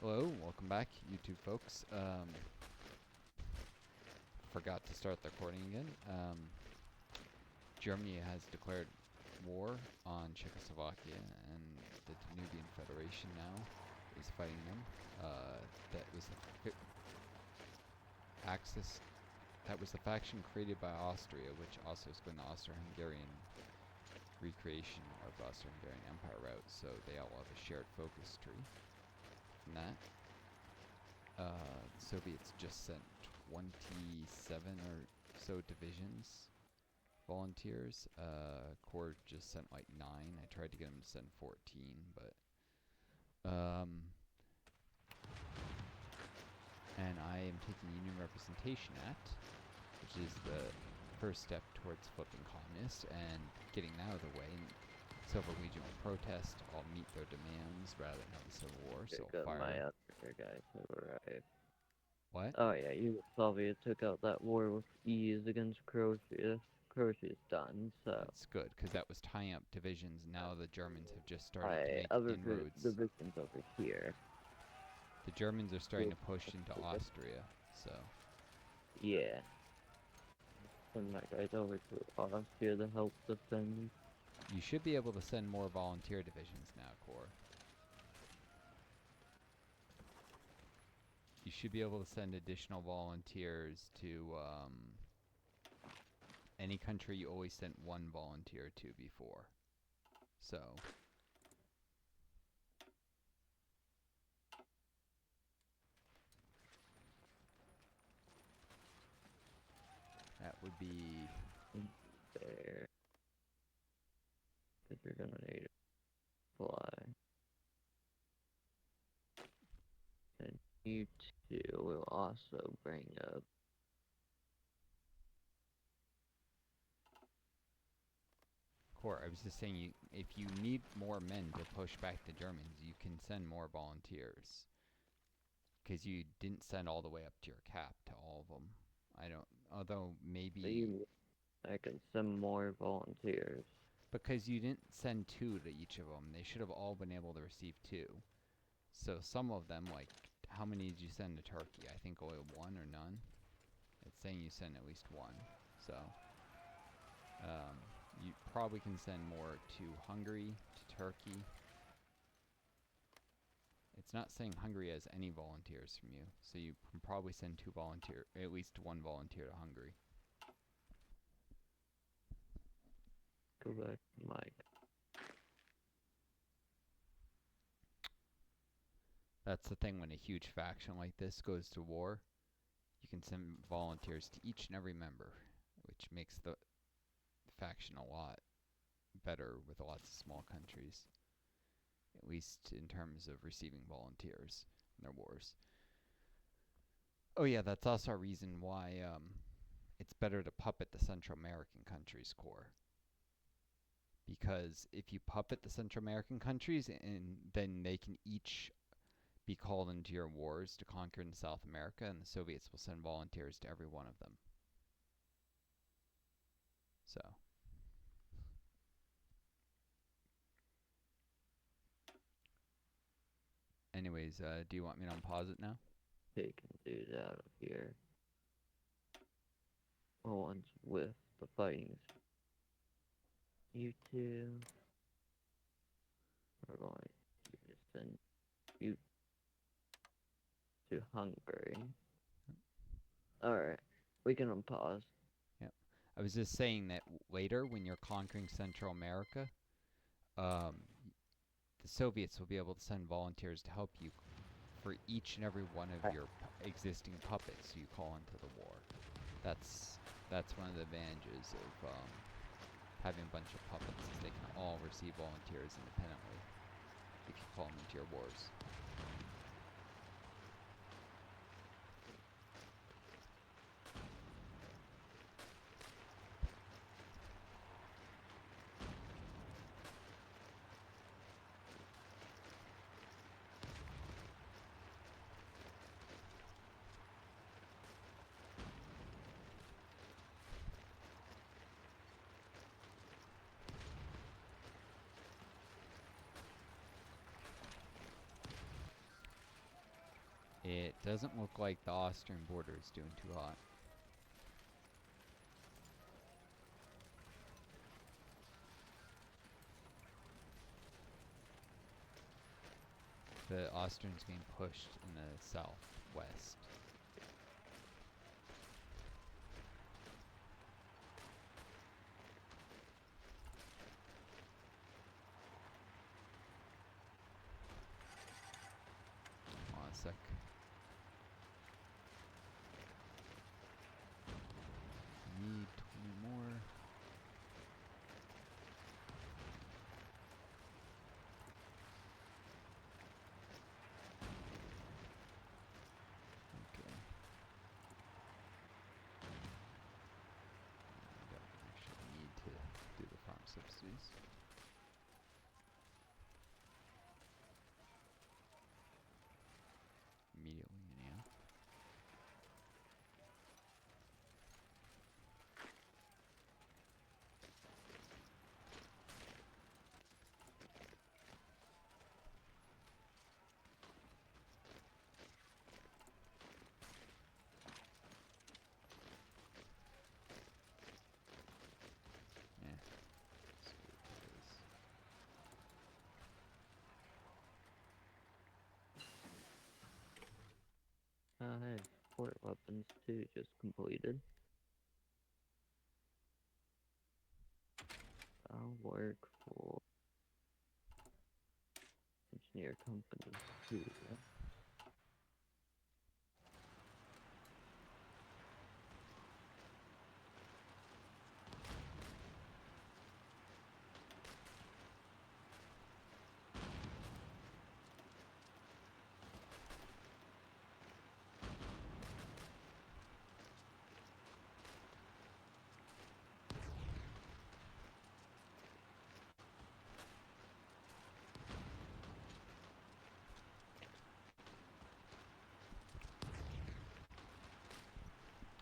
Hello, welcome back, YouTube folks. Forgot to start the recording again. Germany has declared war on Czechoslovakia, and the Danubian Federation now is fighting them. That was the Axis. That was the faction created by Austria, which also is going the Austro-Hungarian recreation of the Austro-Hungarian Empire route. So they all have a shared focus tree. From that. The Soviets just sent 27 or so divisions volunteers. Corps just sent like 9. I tried to get them to send 14, but and I am taking Union Representation Act, which is the first step towards flipping communist and getting that out of the way. And Silver Legion will protest. I'll meet their demands rather than have a civil war. So fire. My other guys have arrived. What? Oh yeah, Yugoslavia took out that war with ease against Croatia. Croatia's done, so... That's good, because that was tying up divisions. Now the Germans have just started to make inroads. Divisions over here. The Germans are starting to push into Austria, so... Yeah. Send my guys over to Austria to help defend. You should be able to send more volunteer divisions now, Corps. You should be able to send additional volunteers to, any country you always sent one volunteer to before. So... that would be... there. Because you're gonna need to fly. And you two will also bring up... Corps, I was just saying, if you need more men to push back the Germans, you can send more volunteers. Because you didn't send all the way up to your cap to all of them. I don't, although maybe... I can send more volunteers. Because you didn't send 2 to each of them. They should have all been able to receive 2. So some of them, like, how many did you send to Turkey? I think only 1 or none. It's saying you sent at least 1. So... you probably can send more to Hungary, to Turkey. It's not saying Hungary has any volunteers from you, so you can probably send at least 1 volunteer to Hungary. Correct, Mike. That's the thing when a huge faction like this goes to war. You can send volunteers to each and every member, which makes the faction a lot better with lots of small countries. At least in terms of receiving volunteers in their wars. Oh yeah, that's also a reason why it's better to puppet the Central American countries, Corps. Because if you puppet the Central American countries, and then they can each be called into your wars to conquer in South America, and the Soviets will send volunteers to every one of them. So... anyways, do you want me to unpause it now? Taking dudes out of here. Once with the fighting. You two are going to send you to Hungary. Alright, we can unpause. Yep. I was just saying that later, when you're conquering Central America, the Soviets will be able to send volunteers to help you for each and every one of your existing puppets you call into the war. That's one of the advantages of having a bunch of puppets, is they can all receive volunteers independently if you call them into your wars. It doesn't look like the Austrian border is doing too hot. The Austrians being pushed in the southwest. Hold on a sec. Need 20 more. Okay. I don't actually need to do the farm subsidies. Immediately, anyhow. Yeah. Let's see what it is. I have support weapons too, just completed. I'll work for engineer companies too.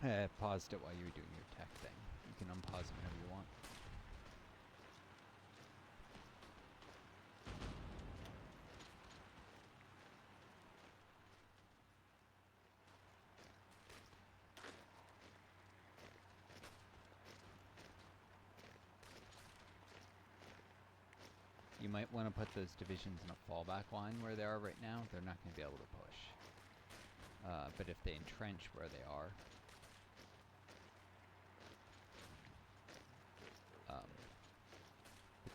I paused it while you were doing your tech thing. You can unpause it whenever you want. You might want to put those divisions in a fallback line where they are right now. They're not going to be able to push. But if they entrench where they are,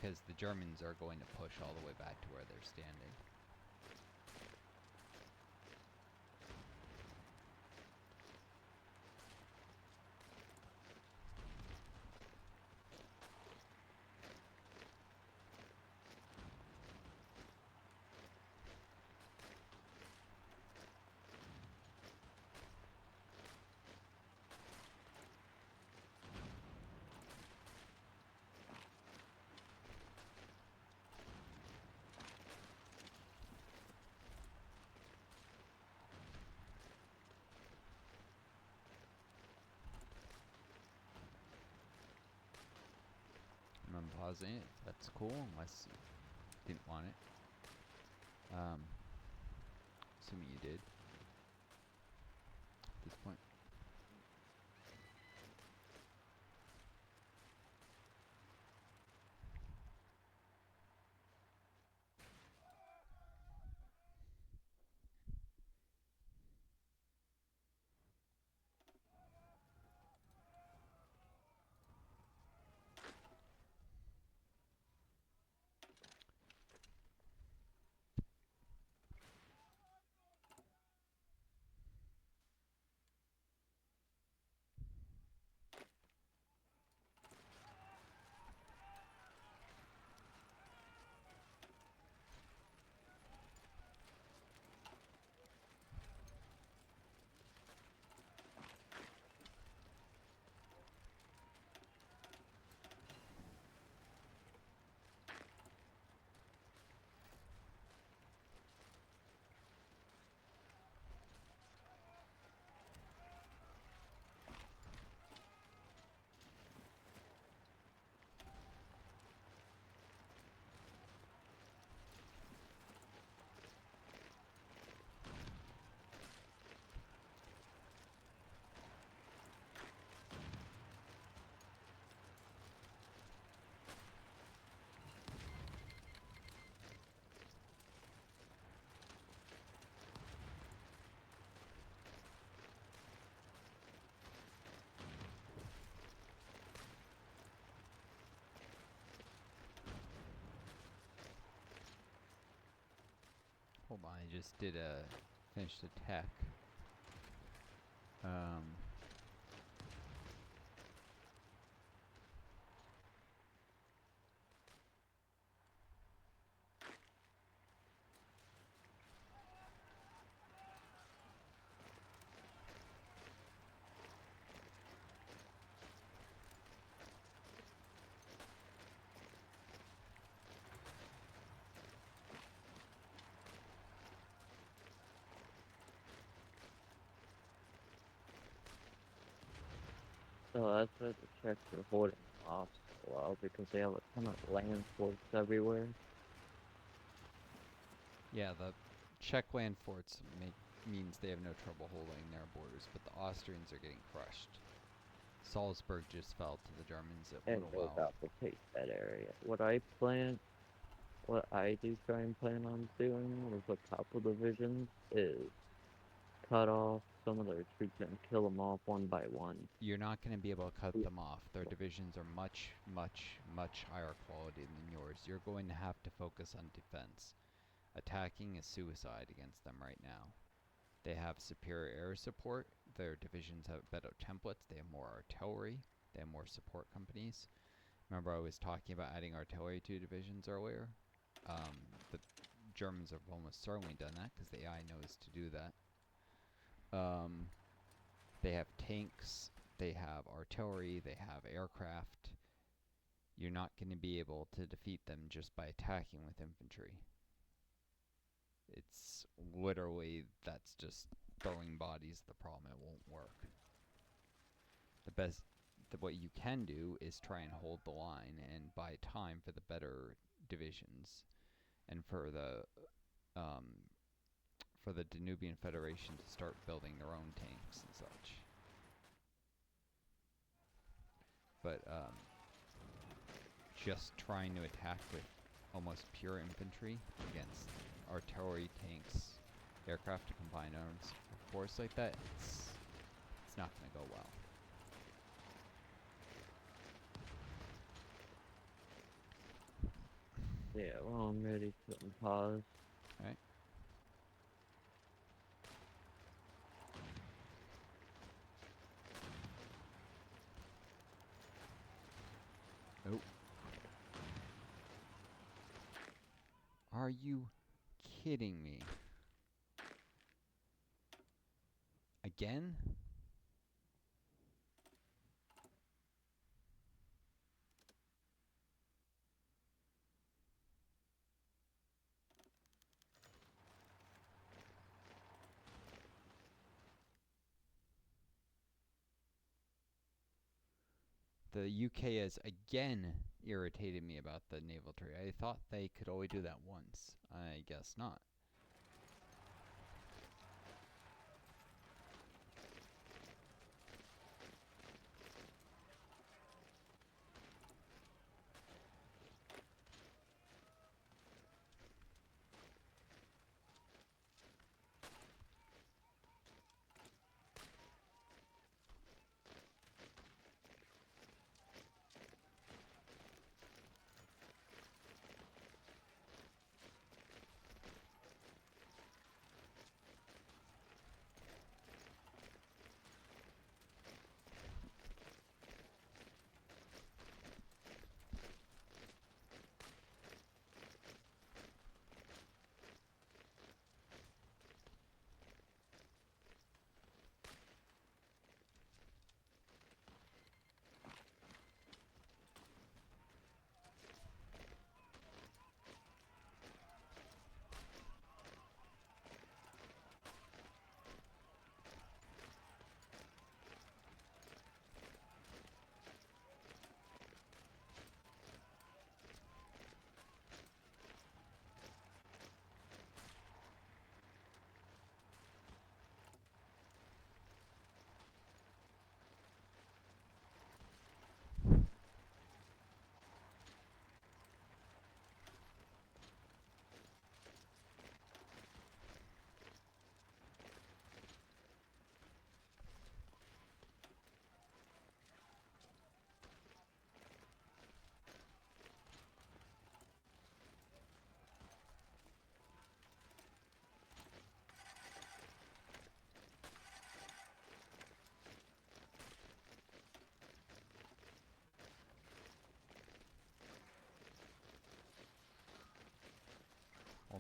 because the Germans are going to push all the way back to where they're standing. I'm unpausing it. That's cool, unless you didn't want it. Assuming you did. At this point. problem. I just did finished a tech. So that's why the Czechs are holding off so well, because they have a ton of land forts everywhere. Yeah, the Czech land forts means they have no trouble holding their borders, but the Austrians are getting crushed. Salzburg just fell to the Germans at And they're Little about to take that area. What I do try and plan on doing with a couple divisions is cut off some of their troops and kill them off one by one. You're not going to be able to cut them off. Their divisions are much, much, much higher quality than yours. You're going to have to focus on defense. Attacking is suicide against them right now. They have superior air support. Their divisions have better templates. They have more artillery. They have more support companies. Remember I was talking about adding artillery to divisions earlier? The Germans have almost certainly done that because the AI knows to do that. They have tanks. They have artillery. They have aircraft. You're not going to be able to defeat them just by attacking with infantry. It's literally, that's just throwing bodies at the problem. It won't work. What you can do is try and hold the line and buy time for the better divisions and for the Danubian Federation to start building their own tanks and such. But just trying to attack with almost pure infantry against artillery, tanks, aircraft to combine arms force like that, it's not going to go well. Yeah, well, I'm ready to pause. Alright. Oh. Are you kidding me? Again? The UK has again irritated me about the naval trade. I thought they could only do that once. I guess not.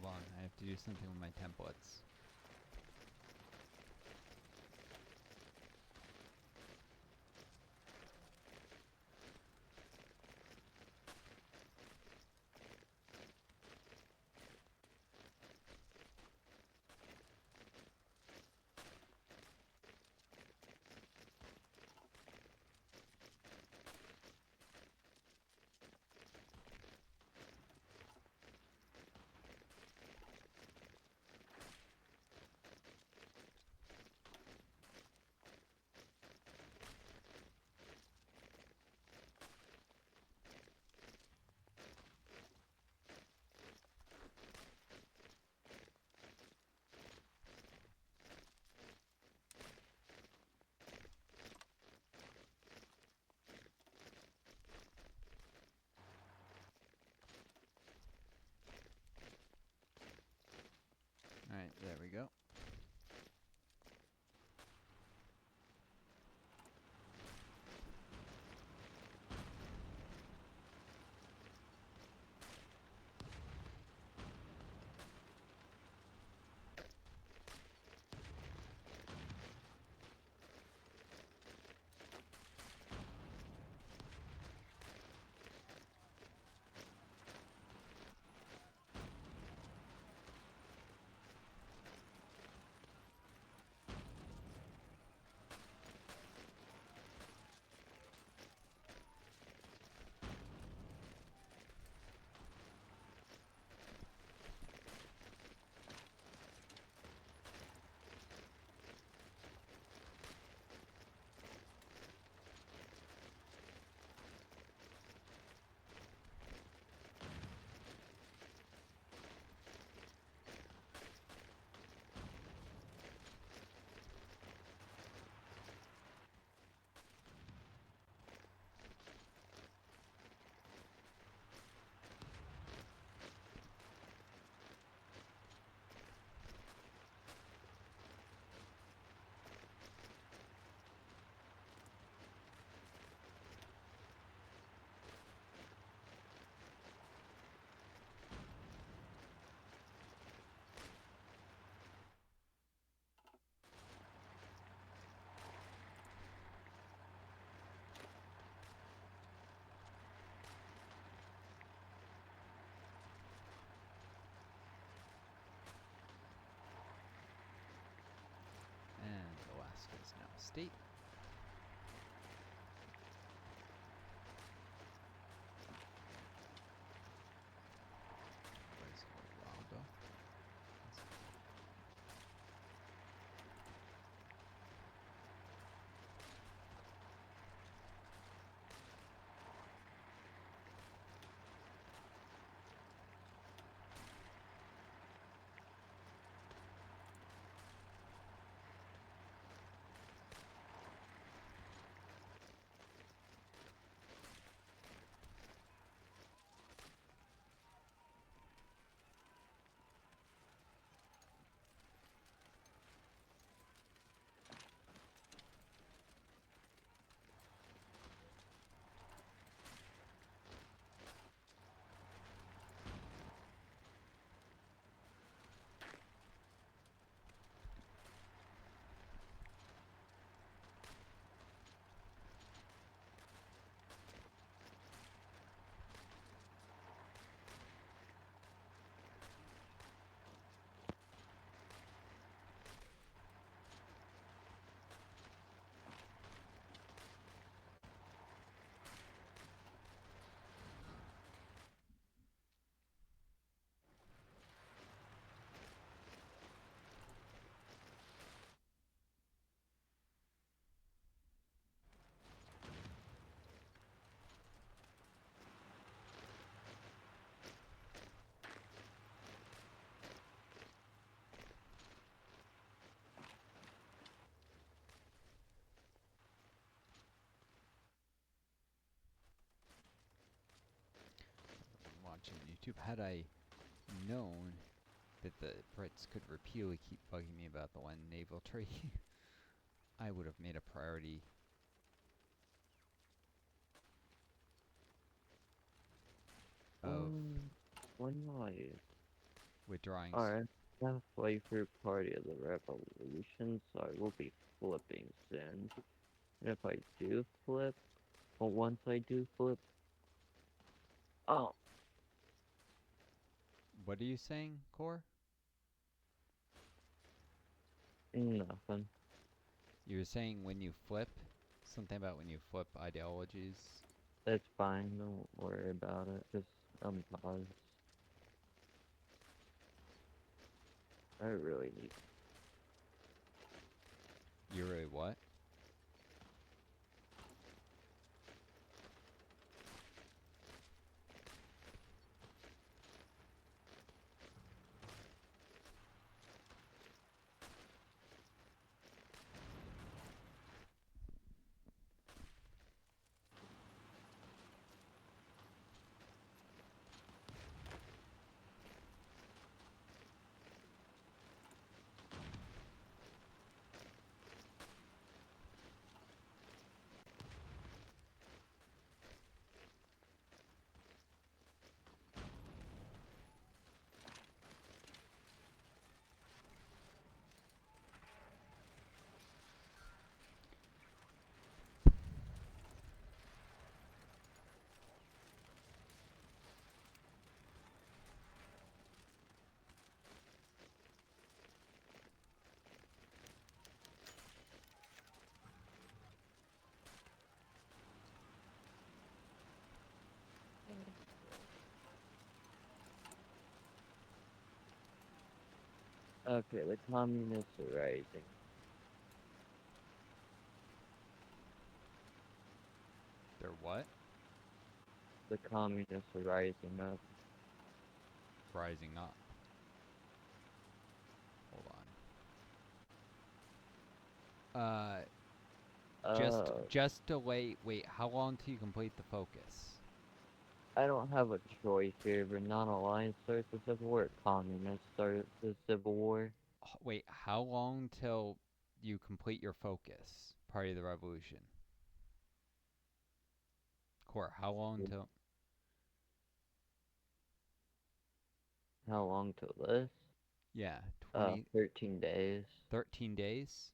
Hold on, I have to do something with my templates. Alright, there we go. And Alaska is now a state. Where's Colorado? Watching YouTube. Had I known that the Brits could repeatedly keep bugging me about the one naval treaty, I would have made a priority. Of One life. withdrawing. Alright, halfway through Party of the Revolution, so I will be flipping soon. And if I do flip, well, once I do flip, oh, What are you saying, Core? nothing. You were saying when you flip, something about when you flip ideologies. It's fine, don't worry about it. Just unpause. I really need. You really what? Okay, the communists are rising. They're what? The communists are rising up. Rising up. Hold on. Just delay. Wait, how long till you complete the focus? I don't have a choice here, but non-alliance starts the Civil War. Communists start the Civil War. Wait, how long till you complete your focus? Party of the Revolution. Core, how long till? How long till this? Yeah, 20, 13 days. 13 days?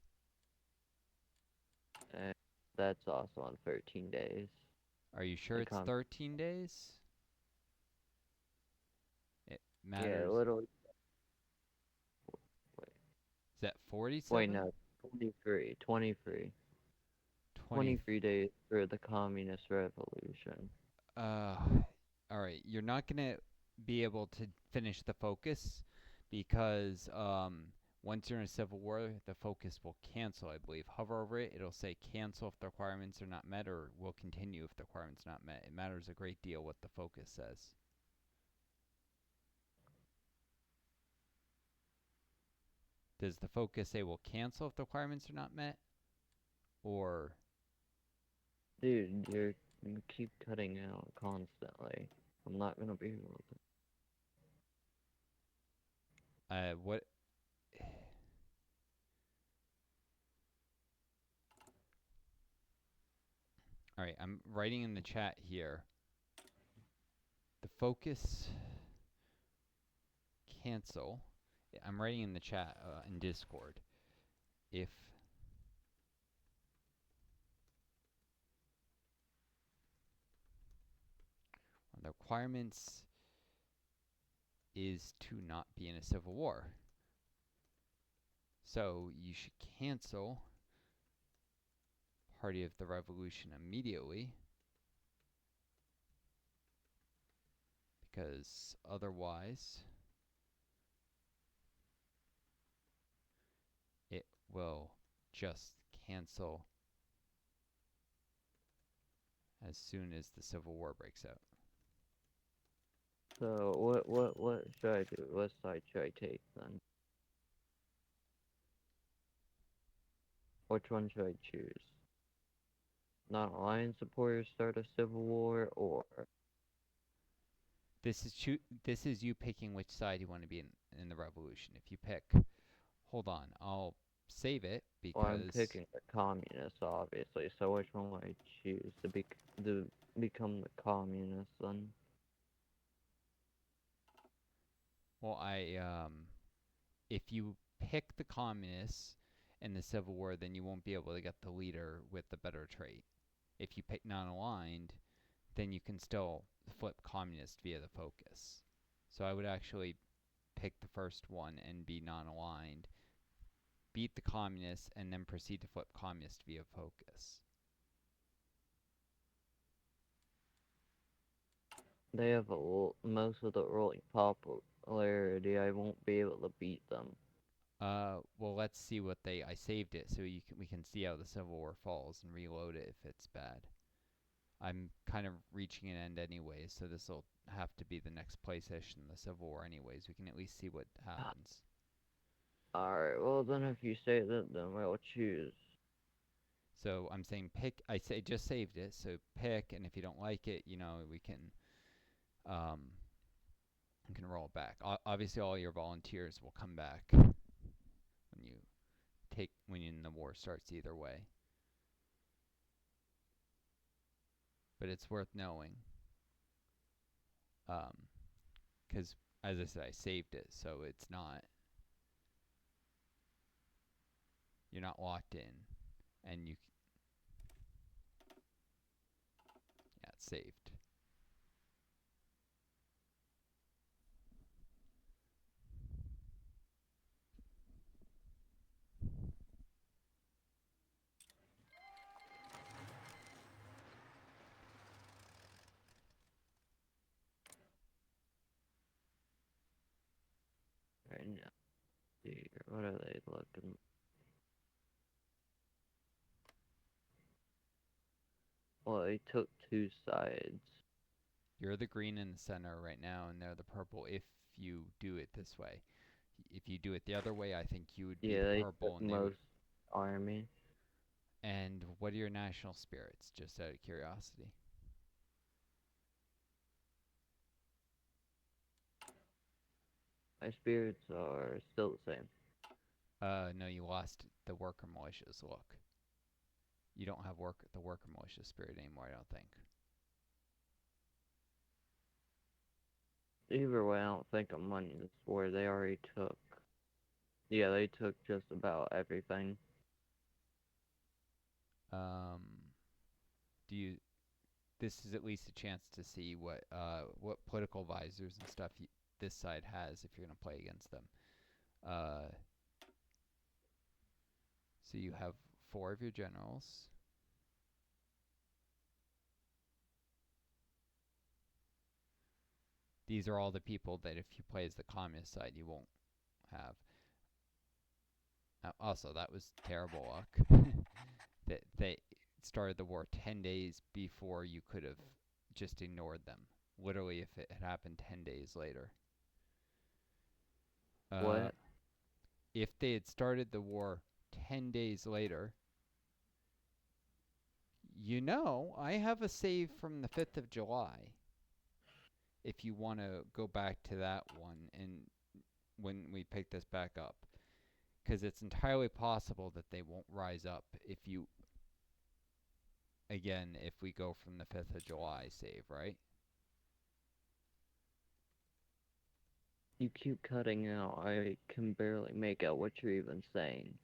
And that's also on 13 days. Are you sure it's 13 days? It matters. Yeah, literally. Wait. Is that 47? Wait, no. 23. 23. 23 days for the Communist Revolution. Alright, you're not gonna be able to finish the focus because once you're in a civil war, the focus will cancel, I believe. Hover over it, it'll say cancel if the requirements are not met, or will continue if the requirements are not met. It matters a great deal what the focus says. Does the focus say will cancel if the requirements are not met? Or... Dude, you keep cutting out constantly. I'm not gonna be able to. What... Alright, I'm writing in the chat here. The focus... Cancel. I'm writing in the chat in Discord. If one of the requirements is to not be in a civil war. So you should cancel Party of the Revolution immediately, because otherwise it will just cancel as soon as the Civil War breaks out. So what should I do? What side should I take then? Which one should I choose? Non-alliance supporters start a civil war, or This is you picking which side you want to be in the revolution. If you pick, hold on, I'll save it because well, I'm picking the communists, obviously. So which one would I choose to become the communist then? Well, if you pick the communists in the Civil War, then you won't be able to get the leader with the better trait. If you pick non-aligned, then you can still flip communist via the focus. So I would actually pick the first one and be non-aligned, beat the communists, and then proceed to flip communist via focus. They have most of the ruling popularity. I won't be able to beat them. Well, let's see what I saved it so we can see how the Civil War falls and reload it if it's bad. I'm kind of reaching an end anyways, so this will have to be the next play session, the Civil War anyways. We can at least see what happens. Alright, well then if you say that, then I'll choose. So I'm saying pick. I say just saved it, so pick, and if you don't like it, we um, roll it back. Obviously, all your volunteers will come back when the war starts either way. But it's worth knowing, because as I said, I saved it, so you're not locked in, and it's saved. Right now, what are they looking? Well, they took two sides. You're the green in the center right now, and they're the purple if you do it this way. If you do it the other way, I think you would be Yeah, the they purple, took and they would. most army. And what are your national spirits, just out of curiosity? My spirits are still the same. No, you lost the worker militias. Look, you don't have the worker militia spirit anymore. I don't think. Either way, I don't think I'm winning this war. They already took. Yeah, they took just about everything. Um, do you? This is at least a chance to see what political advisors and stuff this side has if you're gonna play against them. Uh, so you have 4 of your generals. These are all the people that if you play as the communist side, you won't have. Also, that was terrible luck. That they started the war 10 days before you could have just ignored them. Literally, if it had happened 10 days later. What? If they had started the war 10 days later, I have a save from the 5th of July. If you want to go back to that one and when we pick this back up. Because it's entirely possible that they won't rise up if we go from the 5th of July save, right? You keep cutting out. I can barely make out what you're even saying.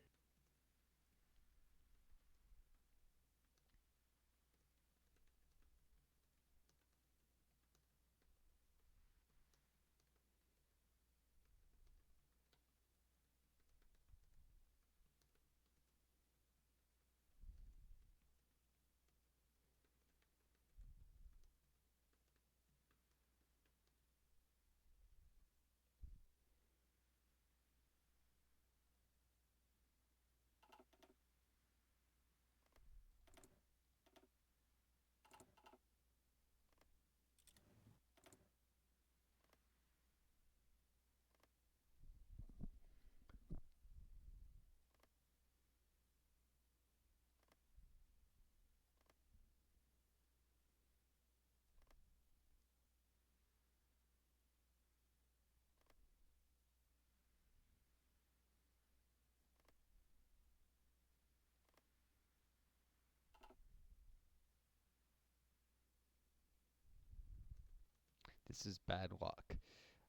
This is bad luck.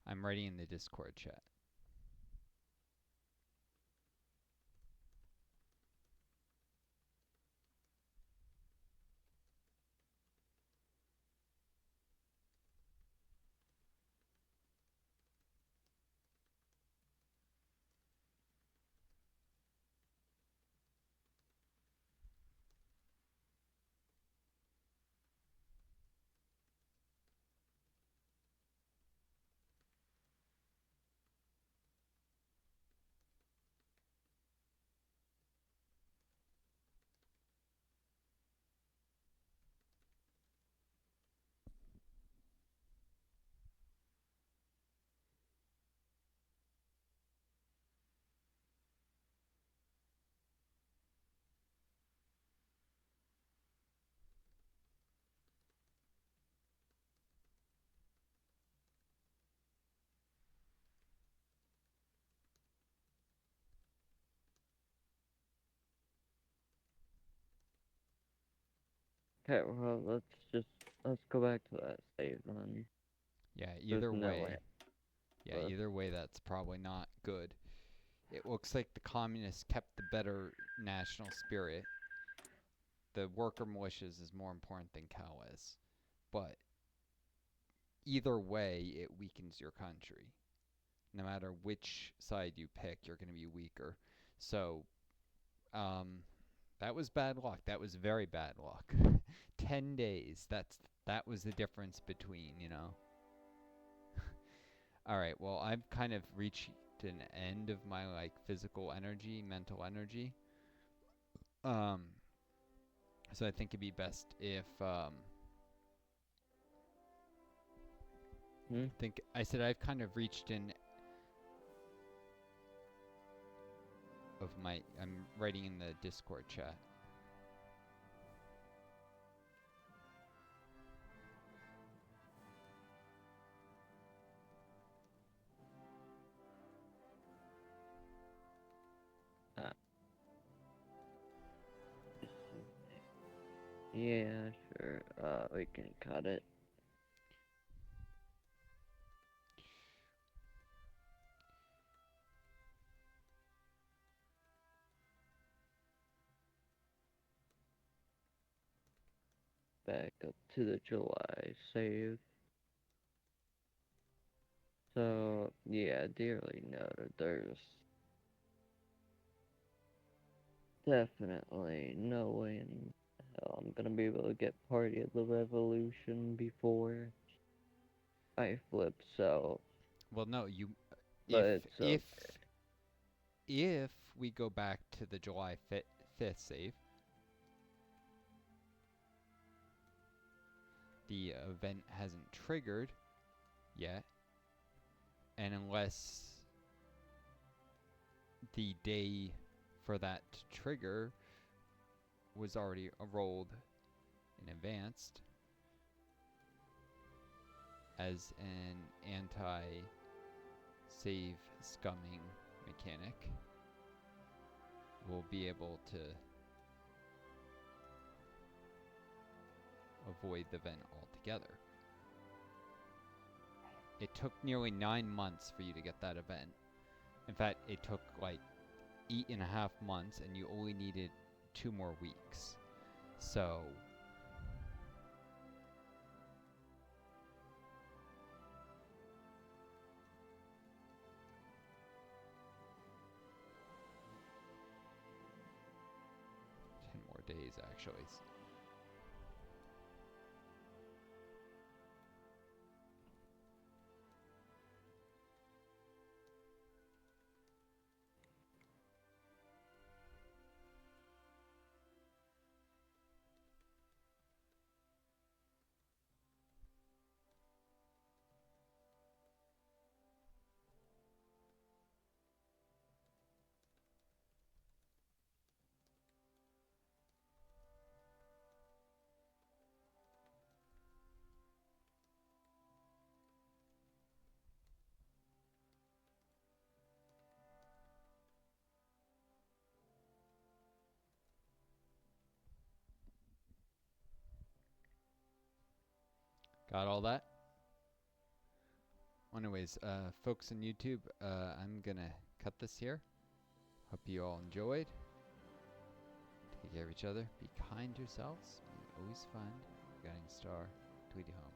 I'm writing in the Discord chat. Okay, well, let's go back to that save then. Yeah, There's either no way. way. Yeah, either way, that's probably not good. It looks like the communists kept the better national spirit. The worker militias is more important than Cal is. But either way, it weakens your country. No matter which side you pick, you're going to be weaker. So, that was bad luck. That was very bad luck. 10 days. That was the difference between, you know. All right. Well, I've kind of reached an end of my like physical energy, mental energy. Um so I think it'd be best if Hmm? I think I said I've kind of reached an of my I'm writing in the Discord chat. Uh, yeah, sure. We can cut it. Back up to the July save. So, yeah, dearly noted, there's definitely no way in hell I'm gonna be able to get Party of the Revolution before I flip, so, Well, no, you but if it's if okay. if we go back to the July 5th save, the event hasn't triggered yet, and unless the day for that to trigger was already rolled in advanced as an anti-save scumming mechanic, we'll be able to avoid the event altogether. It took nearly 9 months for you to get that event. In fact, it took like 8.5 months, and you only needed 2 more weeks. So, ten more days actually. Got all that? Anyways, folks on YouTube, I'm gonna cut this here. Hope you all enjoyed. Take care of each other. Be kind to yourselves. Be always fun. Guiding star. Tweety home.